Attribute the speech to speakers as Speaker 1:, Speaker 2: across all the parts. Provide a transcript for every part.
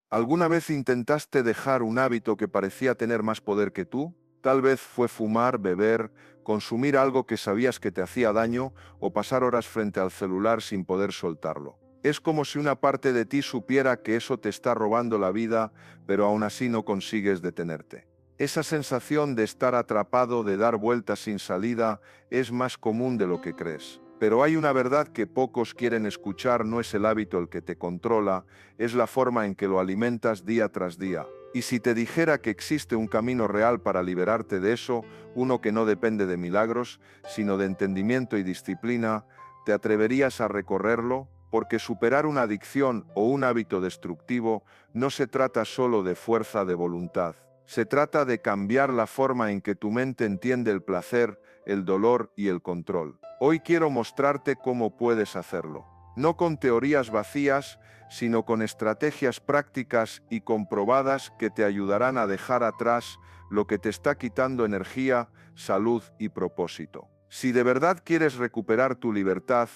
Speaker 1: ¿Alguna vez intentaste dejar un hábito que parecía tener más poder que tú? Tal vez fue fumar, beber, consumir algo que sabías que te hacía daño o pasar horas frente al celular sin poder soltarlo. Es como si una parte de ti supiera que eso te está robando la vida, pero aún así no consigues detenerte. Esa sensación de estar atrapado, de dar vueltas sin salida, es más común de lo que crees. Pero hay una verdad que pocos quieren escuchar: no es el hábito el que te controla, es la forma en que lo alimentas día tras día. Y si te dijera que existe un camino real para liberarte de eso, uno que no depende de milagros, sino de entendimiento y disciplina, ¿te atreverías a recorrerlo? Porque superar una adicción o un hábito destructivo no se trata solo de fuerza de voluntad. Se trata de cambiar la forma en que tu mente entiende el placer, el dolor y el control. Hoy quiero mostrarte cómo puedes hacerlo. No con teorías vacías, sino con estrategias prácticas y comprobadas que te ayudarán a dejar atrás lo que te está quitando energía, salud y propósito. Si de verdad quieres recuperar tu libertad,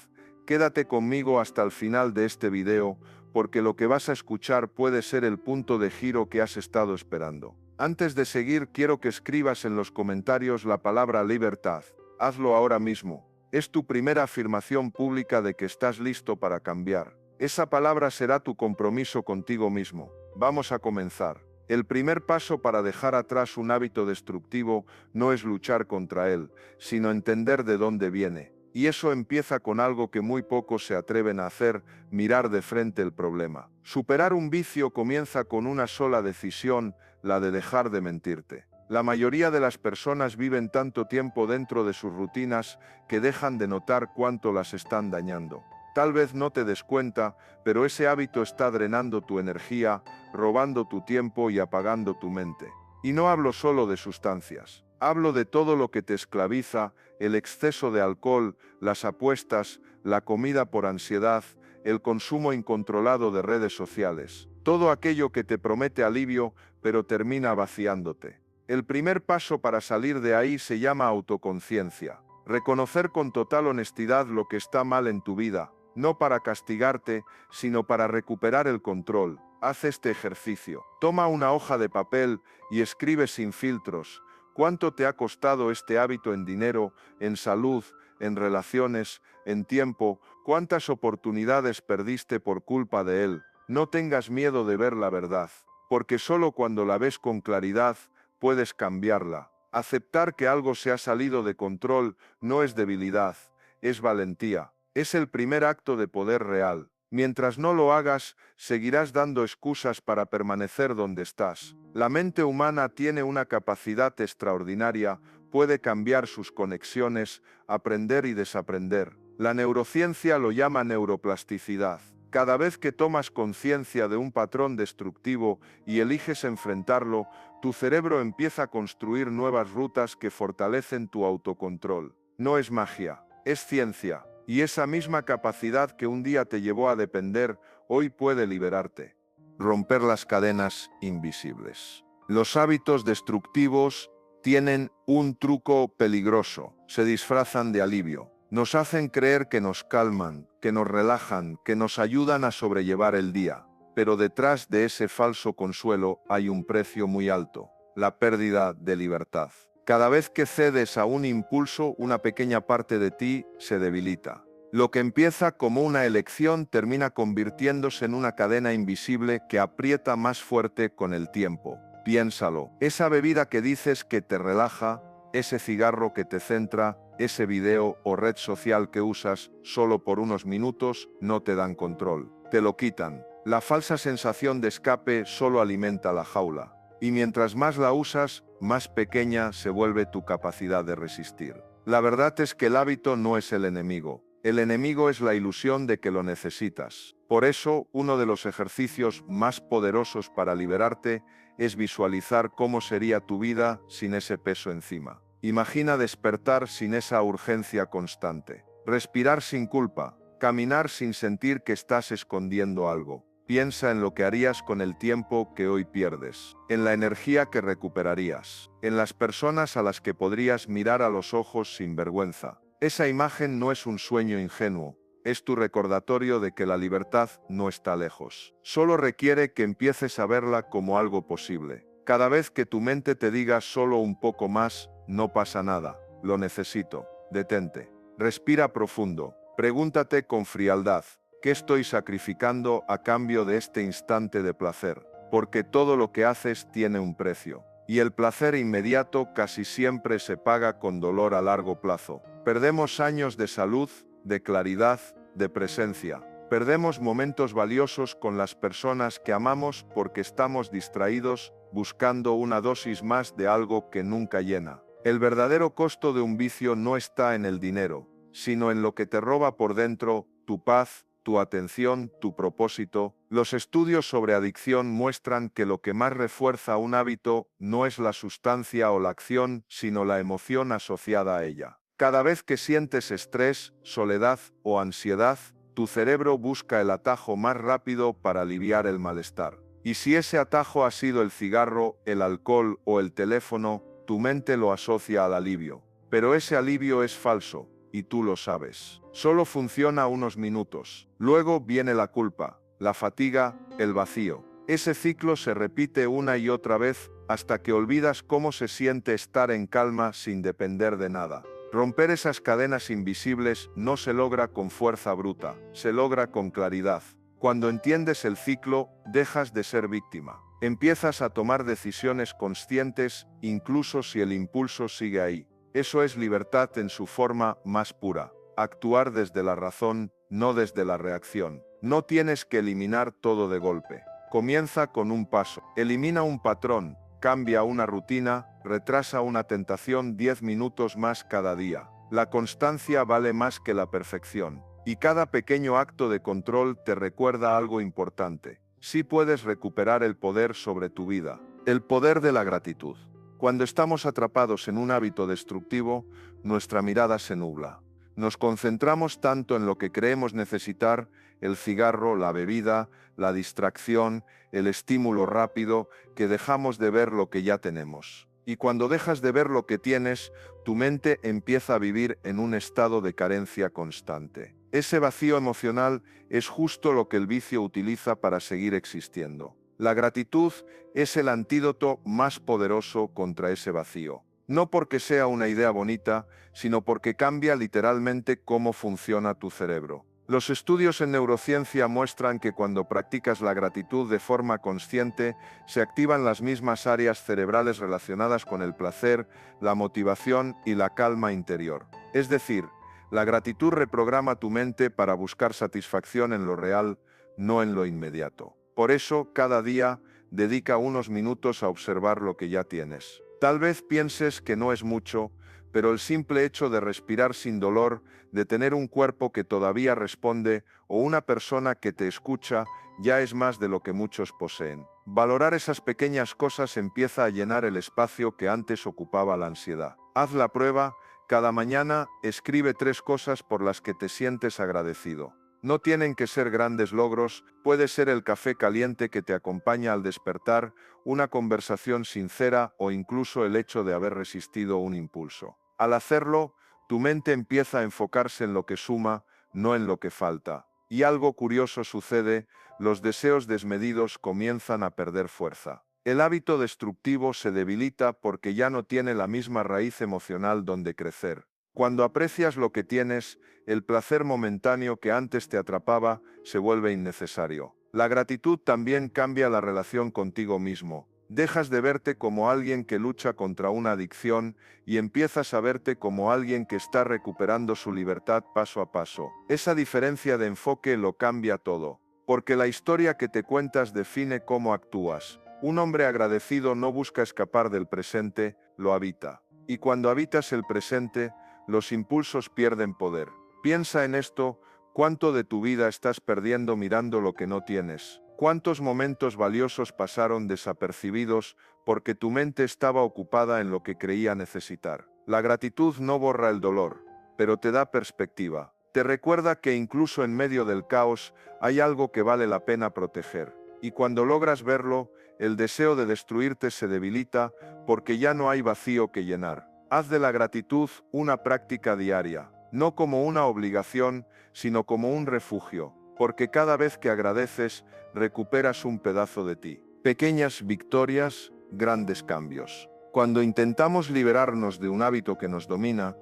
Speaker 1: quédate conmigo hasta el final de este video, porque lo que vas a escuchar puede ser el punto de giro que has estado esperando. Antes de seguir, quiero que escribas en los comentarios la palabra libertad. Hazlo ahora mismo. Es tu primera afirmación pública de que estás listo para cambiar. Esa palabra será tu compromiso contigo mismo. Vamos a comenzar. El primer paso para dejar atrás un hábito destructivo no es luchar contra él, sino entender de dónde viene. Y eso empieza con algo que muy pocos se atreven a hacer: mirar de frente el problema. Superar un vicio comienza con una sola decisión, la de dejar de mentirte. La mayoría de las personas viven tanto tiempo dentro de sus rutinas que dejan de notar cuánto las están dañando. Tal vez no te des cuenta, pero ese hábito está drenando tu energía, robando tu tiempo y apagando tu mente. Y no hablo solo de sustancias. Hablo de todo lo que te esclaviza: el exceso de alcohol, las apuestas, la comida por ansiedad, el consumo incontrolado de redes sociales. Todo aquello que te promete alivio, pero termina vaciándote. El primer paso para salir de ahí se llama autoconciencia. Reconocer con total honestidad lo que está mal en tu vida, no para castigarte, sino para recuperar el control. Haz este ejercicio. Toma una hoja de papel y escribe sin filtros. ¿Cuánto te ha costado este hábito en dinero, en salud, en relaciones, en tiempo? ¿Cuántas oportunidades perdiste por culpa de él? No tengas miedo de ver la verdad, porque solo cuando la ves con claridad, puedes cambiarla. Aceptar que algo se ha salido de control no es debilidad, es valentía. Es el primer acto de poder real. Mientras no lo hagas, seguirás dando excusas para permanecer donde estás. La mente humana tiene una capacidad extraordinaria: puede cambiar sus conexiones, aprender y desaprender. La neurociencia lo llama neuroplasticidad. Cada vez que tomas conciencia de un patrón destructivo y eliges enfrentarlo, tu cerebro empieza a construir nuevas rutas que fortalecen tu autocontrol. No es magia, es ciencia. Y esa misma capacidad que un día te llevó a depender, hoy puede liberarte. Romper las cadenas invisibles. Los hábitos destructivos tienen un truco peligroso: se disfrazan de alivio. Nos hacen creer que nos calman, que nos relajan, que nos ayudan a sobrellevar el día. Pero detrás de ese falso consuelo hay un precio muy alto: la pérdida de libertad. Cada vez que cedes a un impulso, una pequeña parte de ti se debilita. Lo que empieza como una elección termina convirtiéndose en una cadena invisible que aprieta más fuerte con el tiempo. Piénsalo: esa bebida que dices que te relaja, ese cigarro que te centra, ese video o red social que usas solo por unos minutos, no te dan control, te lo quitan. La falsa sensación de escape solo alimenta la jaula. Y mientras más la usas, más pequeña se vuelve tu capacidad de resistir. La verdad es que el hábito no es el enemigo. El enemigo es la ilusión de que lo necesitas. Por eso, uno de los ejercicios más poderosos para liberarte es visualizar cómo sería tu vida sin ese peso encima. Imagina despertar sin esa urgencia constante. Respirar sin culpa. Caminar sin sentir que estás escondiendo algo. Piensa en lo que harías con el tiempo que hoy pierdes, en la energía que recuperarías, en las personas a las que podrías mirar a los ojos sin vergüenza. Esa imagen no es un sueño ingenuo, es tu recordatorio de que la libertad no está lejos. Solo requiere que empieces a verla como algo posible. Cada vez que tu mente te diga solo un poco más, no pasa nada, lo necesito, detente. Respira profundo. Pregúntate con frialdad, ¿qué estoy sacrificando a cambio de este instante de placer? Porque todo lo que haces tiene un precio. Y el placer inmediato casi siempre se paga con dolor a largo plazo. Perdemos años de salud, de claridad, de presencia. Perdemos momentos valiosos con las personas que amamos porque estamos distraídos buscando una dosis más de algo que nunca llena. El verdadero costo de un vicio no está en el dinero, sino en lo que te roba por dentro, tu paz, tu atención, tu propósito. Los estudios sobre adicción muestran que lo que más refuerza un hábito no es la sustancia o la acción, sino la emoción asociada a ella. Cada vez que sientes estrés, soledad o ansiedad, tu cerebro busca el atajo más rápido para aliviar el malestar. Y si ese atajo ha sido el cigarro, el alcohol o el teléfono, tu mente lo asocia al alivio. Pero ese alivio es falso, y tú lo sabes. Solo funciona unos minutos. Luego viene la culpa, la fatiga, el vacío. Ese ciclo se repite una y otra vez hasta que olvidas cómo se siente estar en calma sin depender de nada. Romper esas cadenas invisibles no se logra con fuerza bruta, se logra con claridad. Cuando entiendes el ciclo, dejas de ser víctima. Empiezas a tomar decisiones conscientes, incluso si el impulso sigue ahí. Eso es libertad en su forma más pura. Actuar desde la razón, no desde la reacción. No tienes que eliminar todo de golpe. Comienza con un paso. Elimina un patrón, cambia una rutina, retrasa una tentación 10 minutos más cada día. La constancia vale más que la perfección. Y cada pequeño acto de control te recuerda algo importante. Sí puedes recuperar el poder sobre tu vida. El poder de la gratitud. Cuando estamos atrapados en un hábito destructivo, nuestra mirada se nubla. Nos concentramos tanto en lo que creemos necesitar, el cigarro, la bebida, la distracción, el estímulo rápido, que dejamos de ver lo que ya tenemos. Y cuando dejas de ver lo que tienes, tu mente empieza a vivir en un estado de carencia constante. Ese vacío emocional es justo lo que el vicio utiliza para seguir existiendo. La gratitud es el antídoto más poderoso contra ese vacío. No porque sea una idea bonita, sino porque cambia literalmente cómo funciona tu cerebro. Los estudios en neurociencia muestran que cuando practicas la gratitud de forma consciente, se activan las mismas áreas cerebrales relacionadas con el placer, la motivación y la calma interior. Es decir, la gratitud reprograma tu mente para buscar satisfacción en lo real, no en lo inmediato. Por eso, cada día, dedica unos minutos a observar lo que ya tienes. Tal vez pienses que no es mucho, pero el simple hecho de respirar sin dolor, de tener un cuerpo que todavía responde o una persona que te escucha, ya es más de lo que muchos poseen. Valorar esas pequeñas cosas empieza a llenar el espacio que antes ocupaba la ansiedad. Haz la prueba, cada mañana escribe 3 cosas por las que te sientes agradecido. No tienen que ser grandes logros, puede ser el café caliente que te acompaña al despertar, una conversación sincera o incluso el hecho de haber resistido un impulso. Al hacerlo, tu mente empieza a enfocarse en lo que suma, no en lo que falta. Y algo curioso sucede, los deseos desmedidos comienzan a perder fuerza. El hábito destructivo se debilita porque ya no tiene la misma raíz emocional donde crecer. Cuando aprecias lo que tienes, el placer momentáneo que antes te atrapaba se vuelve innecesario. La gratitud también cambia la relación contigo mismo. Dejas de verte como alguien que lucha contra una adicción y empiezas a verte como alguien que está recuperando su libertad paso a paso. Esa diferencia de enfoque lo cambia todo, porque la historia que te cuentas define cómo actúas. Un hombre agradecido no busca escapar del presente, lo habita. Y cuando habitas el presente, los impulsos pierden poder. Piensa en esto, ¿cuánto de tu vida estás perdiendo mirando lo que no tienes? ¿Cuántos momentos valiosos pasaron desapercibidos porque tu mente estaba ocupada en lo que creía necesitar? La gratitud no borra el dolor, pero te da perspectiva. Te recuerda que incluso en medio del caos hay algo que vale la pena proteger. Y cuando logras verlo, el deseo de destruirte se debilita porque ya no hay vacío que llenar. Haz de la gratitud una práctica diaria. no como una obligación, sino como un refugio, porque cada vez que agradeces, recuperas un pedazo de ti. Pequeñas victorias, grandes cambios. Cuando intentamos liberarnos de un hábito que nos domina,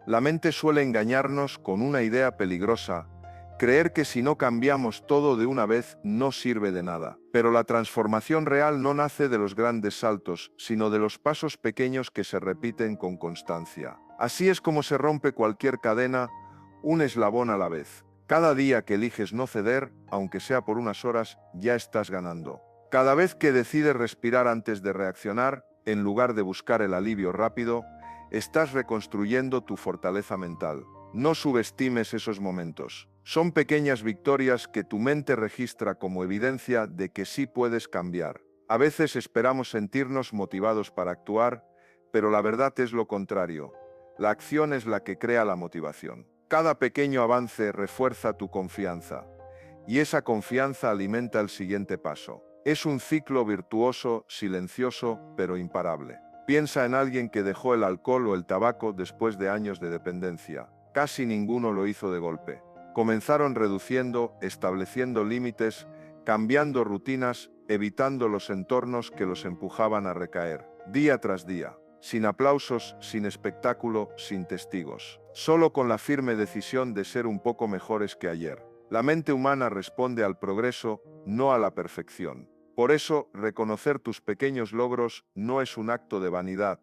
Speaker 1: la mente suele engañarnos con una idea peligrosa: creer que si no cambiamos todo de una vez no sirve de nada. Pero la transformación real no nace de los grandes saltos, sino de los pasos pequeños que se repiten con constancia. Así es como se rompe cualquier cadena, un eslabón a la vez. Cada día que eliges no ceder, aunque sea por unas horas, ya estás ganando. Cada vez que decides respirar antes de reaccionar, en lugar de buscar el alivio rápido, estás reconstruyendo tu fortaleza mental. No subestimes esos momentos. Son pequeñas victorias que tu mente registra como evidencia de que sí puedes cambiar. A veces esperamos sentirnos motivados para actuar, pero la verdad es lo contrario. La acción es la que crea la motivación. Cada pequeño avance refuerza tu confianza, y esa confianza alimenta el siguiente paso. Es un ciclo virtuoso, silencioso, pero imparable. Piensa en alguien que dejó el alcohol o el tabaco después de años de dependencia. Casi ninguno lo hizo de golpe. Comenzaron reduciendo, estableciendo límites, cambiando rutinas, evitando los entornos que los empujaban a recaer, día tras día, sin aplausos, sin espectáculo, sin testigos, solo con la firme decisión de ser un poco mejores que ayer. La mente humana responde al progreso, no a la perfección. Por eso, reconocer tus pequeños logros no es un acto de vanidad,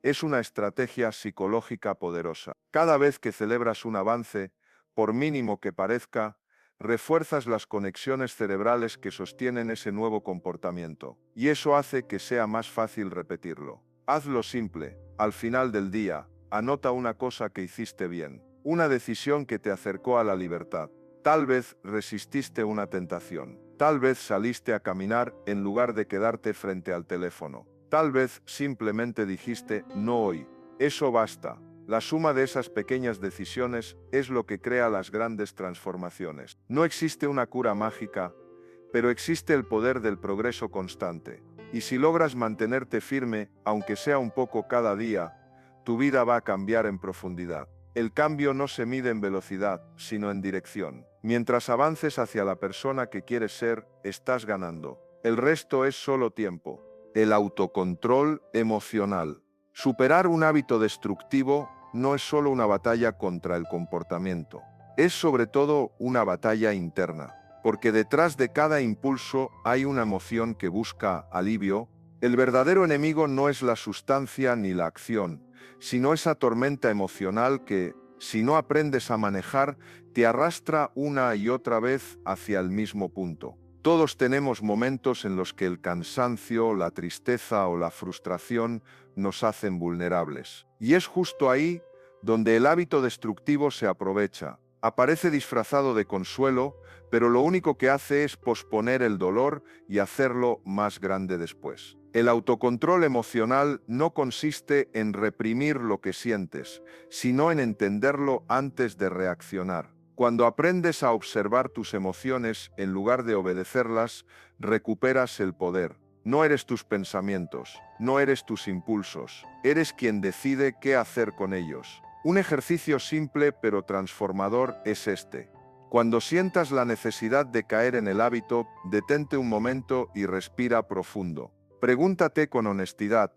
Speaker 1: es una estrategia psicológica poderosa. Cada vez que celebras un avance, por mínimo que parezca, refuerzas las conexiones cerebrales que sostienen ese nuevo comportamiento, y eso hace que sea más fácil repetirlo. Hazlo simple. Al final del día, anota una cosa que hiciste bien, una decisión que te acercó a la libertad. Tal vez resististe una tentación. Tal vez saliste a caminar en lugar de quedarte frente al teléfono. Tal vez simplemente dijiste no hoy. Eso basta. La suma de esas pequeñas decisiones es lo que crea las grandes transformaciones. No existe una cura mágica, pero existe el poder del progreso constante. Y si logras mantenerte firme, aunque sea un poco cada día, tu vida va a cambiar en profundidad. El cambio no se mide en velocidad, sino en dirección. Mientras avances hacia la persona que quieres ser, estás ganando. El resto es solo tiempo. El autocontrol emocional. Superar un hábito destructivo no es solo una batalla contra el comportamiento. Es sobre todo una batalla interna. Porque detrás de cada impulso hay una emoción que busca alivio. El verdadero enemigo no es la sustancia ni la acción, sino esa tormenta emocional que, si no aprendes a manejar, te arrastra una y otra vez hacia el mismo punto. Todos tenemos momentos en los que el cansancio, la tristeza o la frustración nos hacen vulnerables. Y es justo ahí donde el hábito destructivo se aprovecha. Aparece disfrazado de consuelo, pero lo único que hace es posponer el dolor y hacerlo más grande después. El autocontrol emocional no consiste en reprimir lo que sientes, sino en entenderlo antes de reaccionar. Cuando aprendes a observar tus emociones en lugar de obedecerlas, recuperas el poder. No eres tus pensamientos, no eres tus impulsos, eres quien decide qué hacer con ellos. Un ejercicio simple pero transformador es este. Cuando sientas la necesidad de caer en el hábito, detente un momento y respira profundo. Pregúntate con honestidad,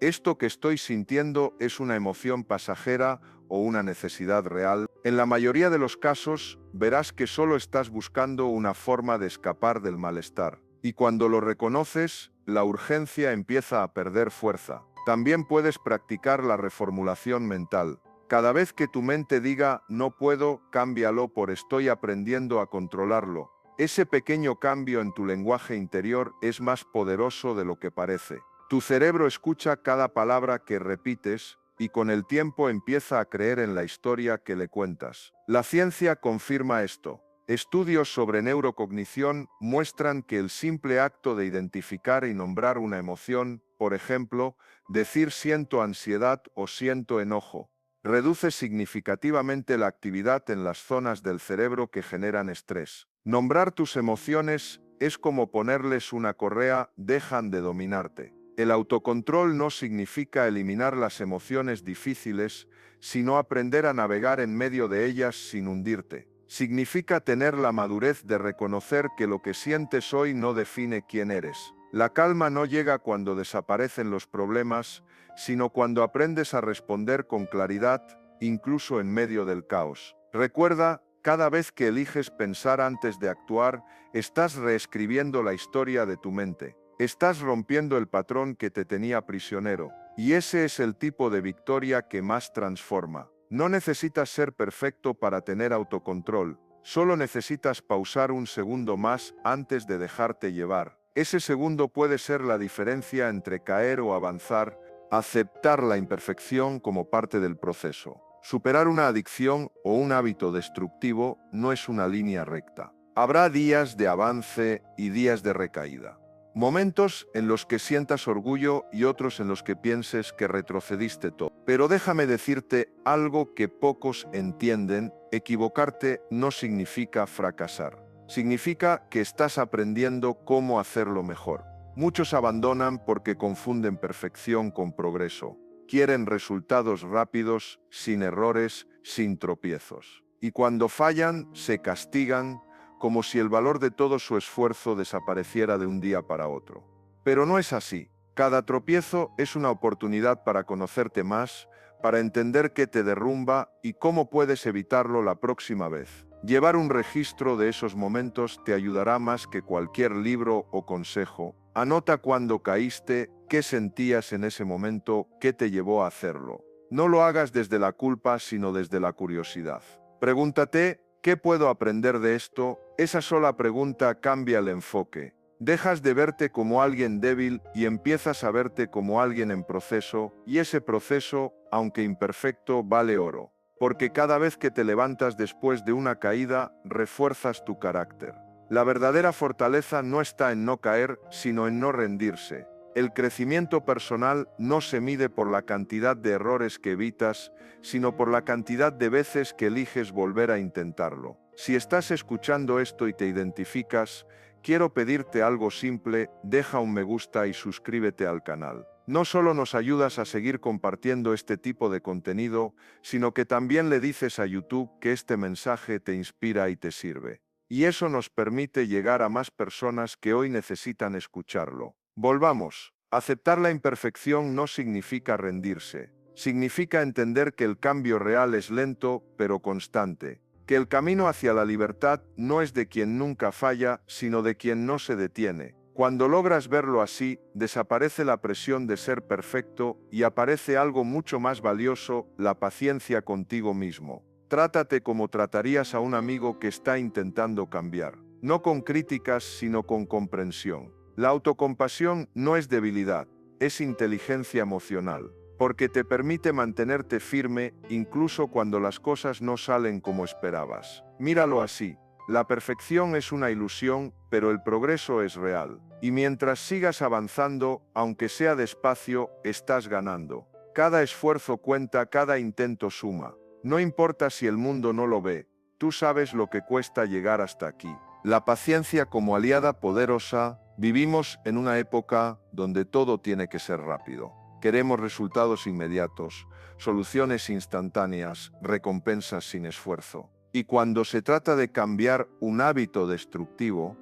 Speaker 1: ¿esto que estoy sintiendo es una emoción pasajera o una necesidad real? En la mayoría de los casos, verás que solo estás buscando una forma de escapar del malestar. Y cuando lo reconoces, la urgencia empieza a perder fuerza. También puedes practicar la reformulación mental. Cada vez que tu mente diga no puedo, cámbialo por estoy aprendiendo a controlarlo. Ese pequeño cambio en tu lenguaje interior es más poderoso de lo que parece. Tu cerebro escucha cada palabra que repites y con el tiempo empieza a creer en la historia que le cuentas. La ciencia confirma esto. Estudios sobre neurocognición muestran que el simple acto de identificar y nombrar una emoción, por ejemplo, decir siento ansiedad o siento enojo, reduce significativamente la actividad en las zonas del cerebro que generan estrés. Nombrar tus emociones es como ponerles una correa, dejan de dominarte. El autocontrol no significa eliminar las emociones difíciles, sino aprender a navegar en medio de ellas sin hundirte. Significa tener la madurez de reconocer que lo que sientes hoy no define quién eres. La calma no llega cuando desaparecen los problemas, sino cuando aprendes a responder con claridad, incluso en medio del caos. Recuerda, cada vez que eliges pensar antes de actuar, estás reescribiendo la historia de tu mente. Estás rompiendo el patrón que te tenía prisionero, y ese es el tipo de victoria que más transforma. No necesitas ser perfecto para tener autocontrol, solo necesitas pausar un segundo más antes de dejarte llevar. Ese segundo puede ser la diferencia entre caer o avanzar, aceptar la imperfección como parte del proceso. Superar una adicción o un hábito destructivo no es una línea recta. Habrá días de avance y días de recaída. Momentos en los que sientas orgullo y otros en los que pienses que retrocediste todo. Pero déjame decirte algo que pocos entienden: equivocarte no significa fracasar. Significa que estás aprendiendo cómo hacerlo mejor. Muchos abandonan porque confunden perfección con progreso. Quieren resultados rápidos, sin errores, sin tropiezos. Y cuando fallan, se castigan, como si el valor de todo su esfuerzo desapareciera de un día para otro. Pero no es así. Cada tropiezo es una oportunidad para conocerte más, para entender qué te derrumba y cómo puedes evitarlo la próxima vez. Llevar un registro de esos momentos te ayudará más que cualquier libro o consejo. Anota cuándo caíste, qué sentías en ese momento, qué te llevó a hacerlo. No lo hagas desde la culpa, sino desde la curiosidad. Pregúntate: ¿qué puedo aprender de esto? Esa sola pregunta cambia el enfoque. Dejas de verte como alguien débil y empiezas a verte como alguien en proceso, y ese proceso, aunque imperfecto, vale oro. Porque cada vez que te levantas después de una caída, refuerzas tu carácter. La verdadera fortaleza no está en no caer, sino en no rendirse. El crecimiento personal no se mide por la cantidad de errores que evitas, sino por la cantidad de veces que eliges volver a intentarlo. Si estás escuchando esto y te identificas, quiero pedirte algo simple: deja un me gusta y suscríbete al canal. No solo nos ayudas a seguir compartiendo este tipo de contenido, sino que también le dices a YouTube que este mensaje te inspira y te sirve. Y eso nos permite llegar a más personas que hoy necesitan escucharlo. Volvamos. Aceptar la imperfección no significa rendirse. Significa entender que el cambio real es lento, pero constante. Que el camino hacia la libertad no es de quien nunca falla, sino de quien no se detiene. Cuando logras verlo así, desaparece la presión de ser perfecto y aparece algo mucho más valioso: la paciencia contigo mismo. Trátate como tratarías a un amigo que está intentando cambiar. No con críticas, sino con comprensión. La autocompasión no es debilidad, es inteligencia emocional, porque te permite mantenerte firme incluso cuando las cosas no salen como esperabas. Míralo así: la perfección es una ilusión, pero el progreso es real. Y mientras sigas avanzando, aunque sea despacio, estás ganando. Cada esfuerzo cuenta, cada intento suma. No importa si el mundo no lo ve, tú sabes lo que cuesta llegar hasta aquí. La paciencia como aliada poderosa. Vivimos en una época donde todo tiene que ser rápido. Queremos resultados inmediatos, soluciones instantáneas, recompensas sin esfuerzo. Y cuando se trata de cambiar un hábito destructivo,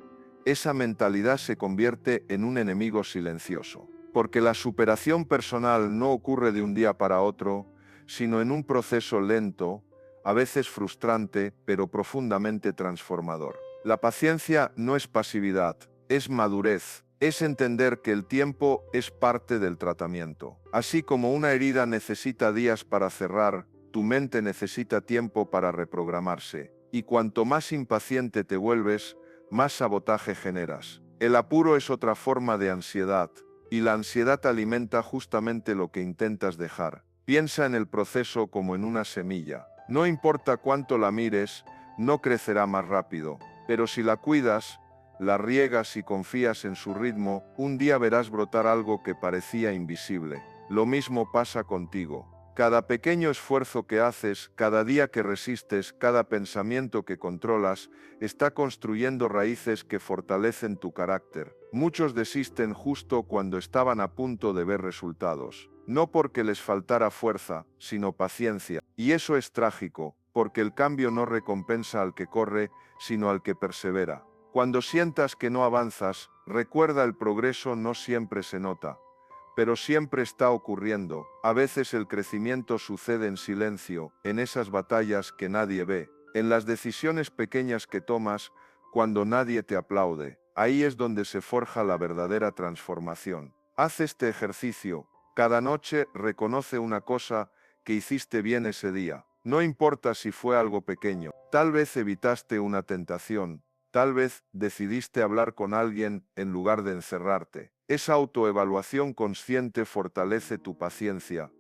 Speaker 1: esa mentalidad se convierte en un enemigo silencioso. Porque la superación personal no ocurre de un día para otro, sino en un proceso lento, a veces frustrante, pero profundamente transformador. La paciencia no es pasividad, es madurez. Es entender que el tiempo es parte del tratamiento. Así como una herida necesita días para cerrar, tu mente necesita tiempo para reprogramarse. Y cuanto más impaciente te vuelves, más sabotaje generas. El apuro es otra forma de ansiedad, y la ansiedad alimenta justamente lo que intentas dejar. Piensa en el proceso como en una semilla. No importa cuánto la mires, no crecerá más rápido. Pero si la cuidas, la riegas y confías en su ritmo, un día verás brotar algo que parecía invisible. Lo mismo pasa contigo. Cada pequeño esfuerzo que haces, cada día que resistes, cada pensamiento que controlas, está construyendo raíces que fortalecen tu carácter. Muchos desisten justo cuando estaban a punto de ver resultados. No porque les faltara fuerza, sino paciencia. Y eso es trágico, porque el cambio no recompensa al que corre, sino al que persevera. Cuando sientas que no avanzas, recuerda el progreso no siempre se nota, pero siempre está ocurriendo. A veces el crecimiento sucede en silencio, en esas batallas que nadie ve, en las decisiones pequeñas que tomas, cuando nadie te aplaude. Ahí es donde se forja la verdadera transformación. Haz este ejercicio. Cada noche reconoce una cosa que hiciste bien ese día. No importa si fue algo pequeño. Tal vez evitaste una tentación. Tal vez decidiste hablar con alguien en lugar de encerrarte. Esa autoevaluación consciente fortalece tu paciencia,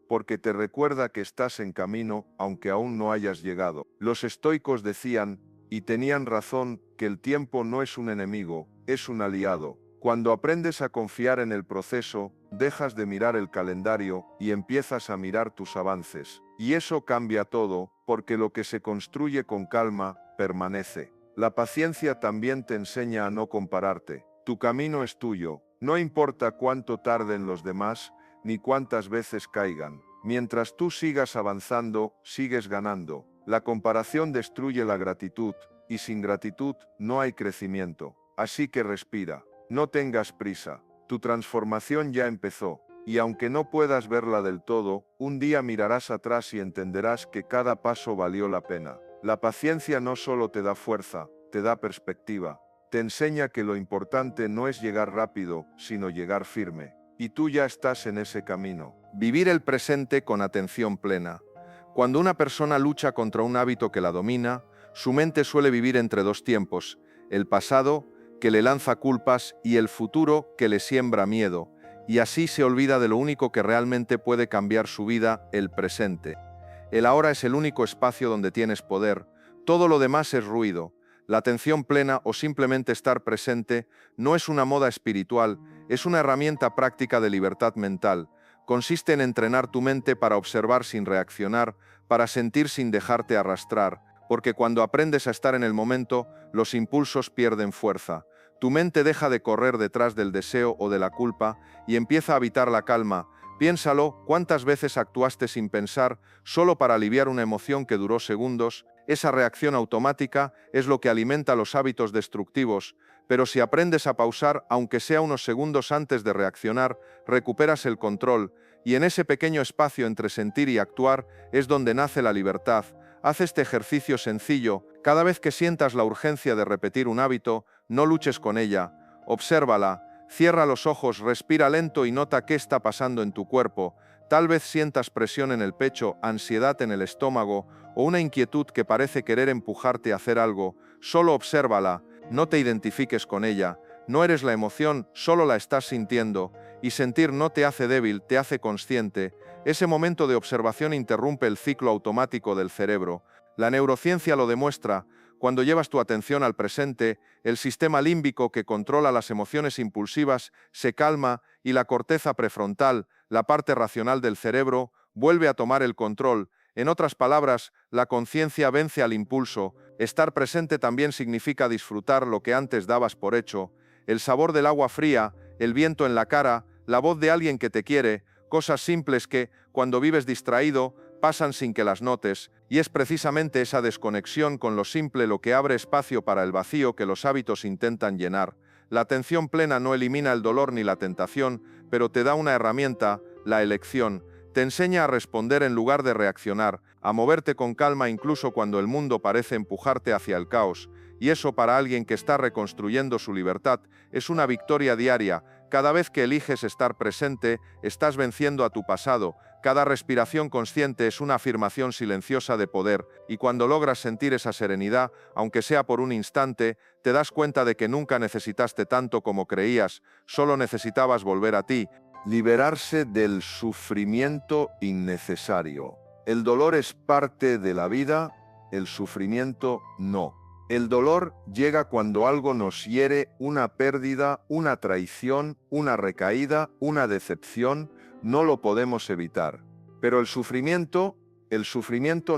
Speaker 1: porque te recuerda que estás en camino aunque aún no hayas llegado. Los estoicos decían, y tenían razón, que el tiempo no es un enemigo, es un aliado. Cuando aprendes a confiar en el proceso, dejas de mirar el calendario y empiezas a mirar tus avances. Y eso cambia todo, porque lo que se construye con calma, permanece. La paciencia también te enseña a no compararte. Tu camino es tuyo. No importa cuánto tarden los demás, ni cuántas veces caigan. Mientras tú sigas avanzando, sigues ganando. La comparación destruye la gratitud, y sin gratitud no hay crecimiento. Así que respira. No tengas prisa. Tu transformación ya empezó. Y aunque no puedas verla del todo, un día mirarás atrás y entenderás que cada paso valió la pena. La paciencia no solo te da fuerza, te da perspectiva. Te enseña que lo importante no es llegar rápido, sino llegar firme. Y tú ya estás en ese camino. Vivir el presente con atención plena. Cuando una persona lucha contra un hábito que la domina, su mente suele vivir entre dos tiempos: el pasado, que le lanza culpas, y el futuro, que le siembra miedo. Y así se olvida de lo único que realmente puede cambiar su vida, el presente. El ahora es el único espacio donde tienes poder. Todo lo demás es ruido. La atención plena o simplemente estar presente no es una moda espiritual, es una herramienta práctica de libertad mental. Consiste en entrenar tu mente para observar sin reaccionar, para sentir sin dejarte arrastrar, porque cuando aprendes a estar en el momento, los impulsos pierden fuerza. Tu mente deja de correr detrás del deseo o de la culpa y empieza a habitar la calma. Piénsalo, ¿cuántas veces actuaste sin pensar, solo para aliviar una emoción que duró segundos? Esa reacción automática es lo que alimenta los hábitos destructivos, pero si aprendes a pausar, aunque sea unos segundos antes de reaccionar, recuperas el control, y en ese pequeño espacio entre sentir y actuar es donde nace la libertad. Haz este ejercicio sencillo. Cada vez que sientas la urgencia de repetir un hábito, no luches con ella. Obsérvala. Cierra los ojos, respira lento y nota qué está pasando en tu cuerpo. Tal vez sientas presión en el pecho, ansiedad en el estómago o una inquietud que parece querer empujarte a hacer algo. Solo obsérvala, no te identifiques con ella. No eres la emoción, solo la estás sintiendo. Y sentir no te hace débil, te hace consciente. Ese momento de observación interrumpe el ciclo automático del cerebro. La neurociencia lo demuestra. Cuando llevas tu atención al presente, el sistema límbico que controla las emociones impulsivas se calma y la corteza prefrontal, la parte racional del cerebro, vuelve a tomar el control. En otras palabras, la conciencia vence al impulso. Estar presente también significa disfrutar lo que antes dabas por hecho. El sabor del agua fría, el viento en la cara, la voz de alguien que te quiere, cosas simples que, cuando vives distraído, pasan sin que las notes, y es precisamente esa desconexión con lo simple lo que abre espacio para el vacío que los hábitos intentan llenar. La atención plena no elimina el dolor ni la tentación, pero te da una herramienta, la elección. Te enseña a responder en lugar de reaccionar, a moverte con calma incluso cuando el mundo parece empujarte hacia el caos. Y eso, para alguien que está reconstruyendo su libertad, es una victoria diaria. Cada vez que eliges estar presente, estás venciendo a tu pasado. Cada respiración consciente es una afirmación silenciosa de poder, y cuando logras sentir esa serenidad, aunque sea por un instante, te das cuenta de que nunca necesitaste tanto como creías, solo necesitabas volver a ti. Liberarse del sufrimiento innecesario. El dolor es parte de la vida, el sufrimiento no. El dolor llega cuando algo nos hiere, una pérdida, una traición, una recaída, una decepción. No lo podemos evitar. Pero el sufrimiento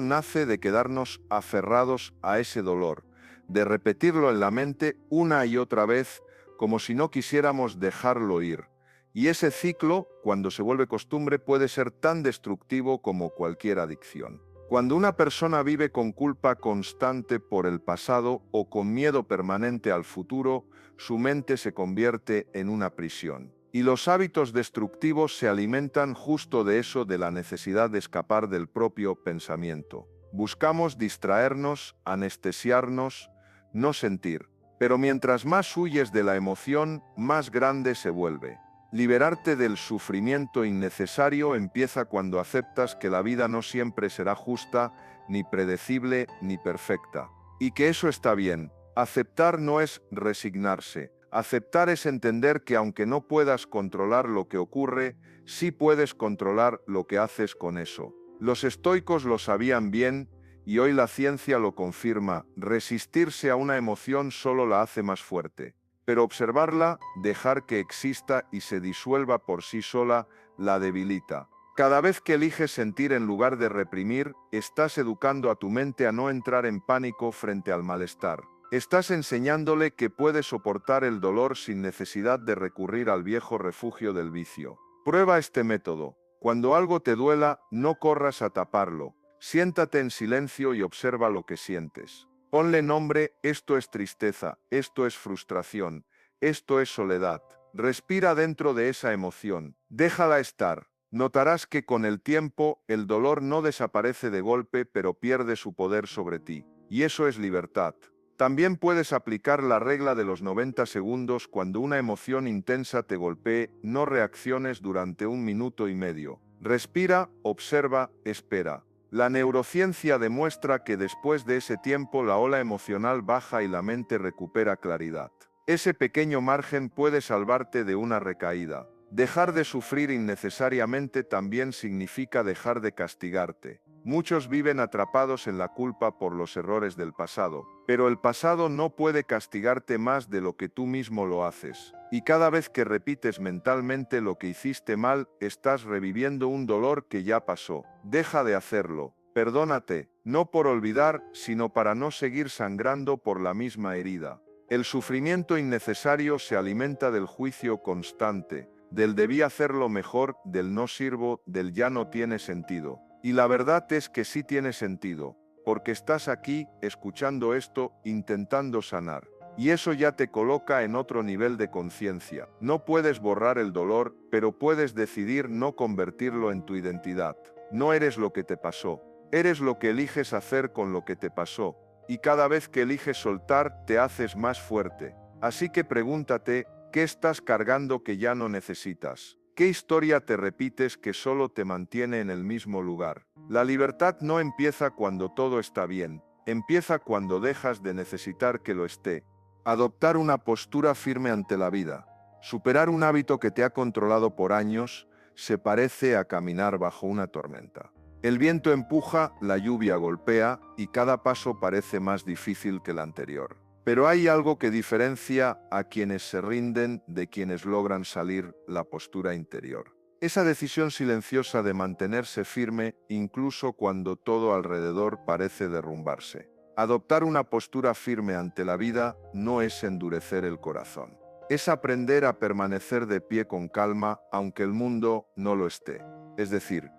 Speaker 1: nace de quedarnos aferrados a ese dolor, de repetirlo en la mente una y otra vez, como si no quisiéramos dejarlo ir. Y ese ciclo, cuando se vuelve costumbre, puede ser tan destructivo como cualquier adicción. Cuando una persona vive con culpa constante por el pasado o con miedo permanente al futuro, su mente se convierte en una prisión. Y los hábitos destructivos se alimentan justo de eso, de la necesidad de escapar del propio pensamiento. Buscamos distraernos, anestesiarnos, no sentir. Pero mientras más huyes de la emoción, más grande se vuelve. Liberarte del sufrimiento innecesario empieza cuando aceptas que la vida no siempre será justa, ni predecible, ni perfecta. Y que eso está bien. Aceptar no es resignarse. Aceptar es entender que aunque no puedas controlar lo que ocurre, sí puedes controlar lo que haces con eso. Los estoicos lo sabían bien y hoy la ciencia lo confirma. Resistirse a una emoción solo la hace más fuerte. Pero observarla, dejar que exista y se disuelva por sí sola, la debilita. Cada vez que eliges sentir en lugar de reprimir, estás educando a tu mente a no entrar en pánico frente al malestar. Estás enseñándole que puede soportar el dolor sin necesidad de recurrir al viejo refugio del vicio. Prueba este método. Cuando algo te duela, no corras a taparlo. Siéntate en silencio y observa lo que sientes. Ponle nombre, esto es tristeza, esto es frustración, esto es soledad. Respira dentro de esa emoción, déjala estar. Notarás que con el tiempo el dolor no desaparece de golpe, pero pierde su poder sobre ti. Y eso es libertad. También puedes aplicar la regla de los 90 segundos cuando una emoción intensa te golpee, no reacciones durante 1 minuto y medio. Respira, observa, espera. La neurociencia demuestra que después de ese tiempo la ola emocional baja y la mente recupera claridad. Ese pequeño margen puede salvarte de una recaída. Dejar de sufrir innecesariamente también significa dejar de castigarte. Muchos viven atrapados en la culpa por los errores del pasado, pero el pasado no puede castigarte más de lo que tú mismo lo haces. Y cada vez que repites mentalmente lo que hiciste mal, estás reviviendo un dolor que ya pasó. Deja de hacerlo. Perdónate, no por olvidar, sino para no seguir sangrando por la misma herida. El sufrimiento innecesario se alimenta del juicio constante, del debí hacerlo mejor, del no sirvo, del ya no tiene sentido. Y la verdad es que sí tiene sentido, porque estás aquí, escuchando esto, intentando sanar. Y eso ya te coloca en otro nivel de conciencia. No puedes borrar el dolor, pero puedes decidir no convertirlo en tu identidad. No eres lo que te pasó, eres lo que eliges hacer con lo que te pasó. Y cada vez que eliges soltar, te haces más fuerte. Así que pregúntate, ¿qué estás cargando que ya no necesitas? ¿Qué historia te repites que solo te mantiene en el mismo lugar? La libertad no empieza cuando todo está bien, empieza cuando dejas de necesitar que lo esté. Adoptar una postura firme ante la vida. Superar un hábito que te ha controlado por años se parece a caminar bajo una tormenta. El viento empuja, la lluvia golpea y cada paso parece más difícil que el anterior. Pero hay algo que diferencia a quienes se rinden de quienes logran salir: la postura interior. Esa decisión silenciosa de mantenerse firme incluso cuando todo alrededor parece derrumbarse. Adoptar una postura firme ante la vida no es endurecer el corazón. Es aprender a permanecer de pie con calma aunque el mundo no lo esté. Es decir,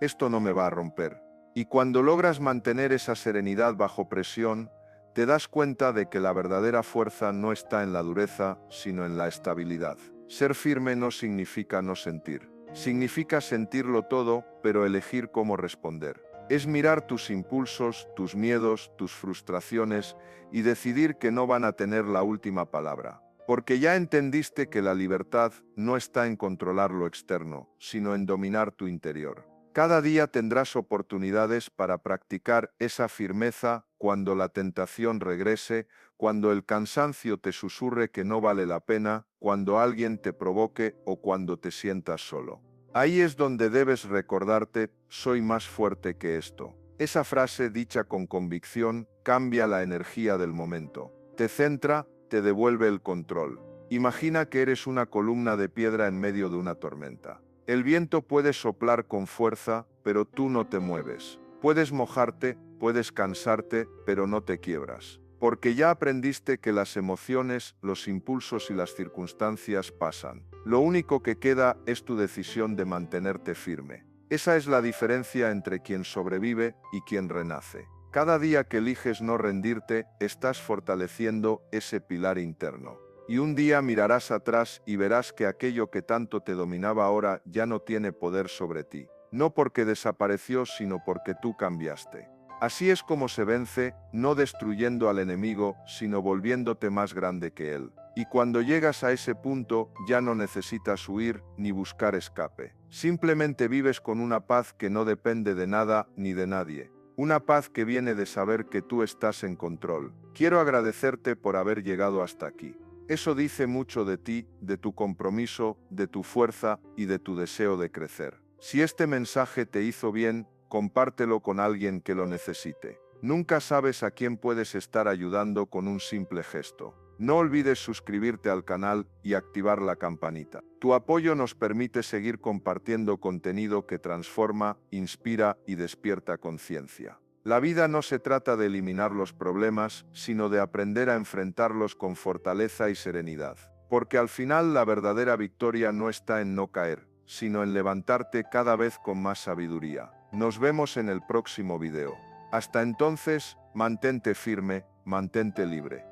Speaker 1: esto no me va a romper. Y cuando logras mantener esa serenidad bajo presión, te das cuenta de que la verdadera fuerza no está en la dureza, sino en la estabilidad. Ser firme no significa no sentir. Significa sentirlo todo, pero elegir cómo responder. Es mirar tus impulsos, tus miedos, tus frustraciones y decidir que no van a tener la última palabra. Porque ya entendiste que la libertad no está en controlar lo externo, sino en dominar tu interior. Cada día tendrás oportunidades para practicar esa firmeza cuando la tentación regrese, cuando el cansancio te susurre que no vale la pena, cuando alguien te provoque o cuando te sientas solo. Ahí es donde debes recordarte: soy más fuerte que esto. Esa frase dicha con convicción cambia la energía del momento. Te centra, te devuelve el control. Imagina que eres una columna de piedra en medio de una tormenta. El viento puede soplar con fuerza, pero tú no te mueves. Puedes mojarte, puedes cansarte, pero no te quiebras. Porque ya aprendiste que las emociones, los impulsos y las circunstancias pasan. Lo único que queda es tu decisión de mantenerte firme. Esa es la diferencia entre quien sobrevive y quien renace. Cada día que eliges no rendirte, estás fortaleciendo ese pilar interno. Y un día mirarás atrás y verás que aquello que tanto te dominaba ahora ya no tiene poder sobre ti. No porque desapareció, sino porque tú cambiaste. Así es como se vence, no destruyendo al enemigo, sino volviéndote más grande que él. Y cuando llegas a ese punto, ya no necesitas huir ni buscar escape. Simplemente vives con una paz que no depende de nada ni de nadie. Una paz que viene de saber que tú estás en control. Quiero agradecerte por haber llegado hasta aquí. Eso dice mucho de ti, de tu compromiso, de tu fuerza y de tu deseo de crecer. Si este mensaje te hizo bien, compártelo con alguien que lo necesite. Nunca sabes a quién puedes estar ayudando con un simple gesto. No olvides suscribirte al canal y activar la campanita. Tu apoyo nos permite seguir compartiendo contenido que transforma, inspira y despierta conciencia. La vida no se trata de eliminar los problemas, sino de aprender a enfrentarlos con fortaleza y serenidad. Porque al final la verdadera victoria no está en no caer, sino en levantarte cada vez con más sabiduría. Nos vemos en el próximo video. Hasta entonces, mantente firme, mantente libre.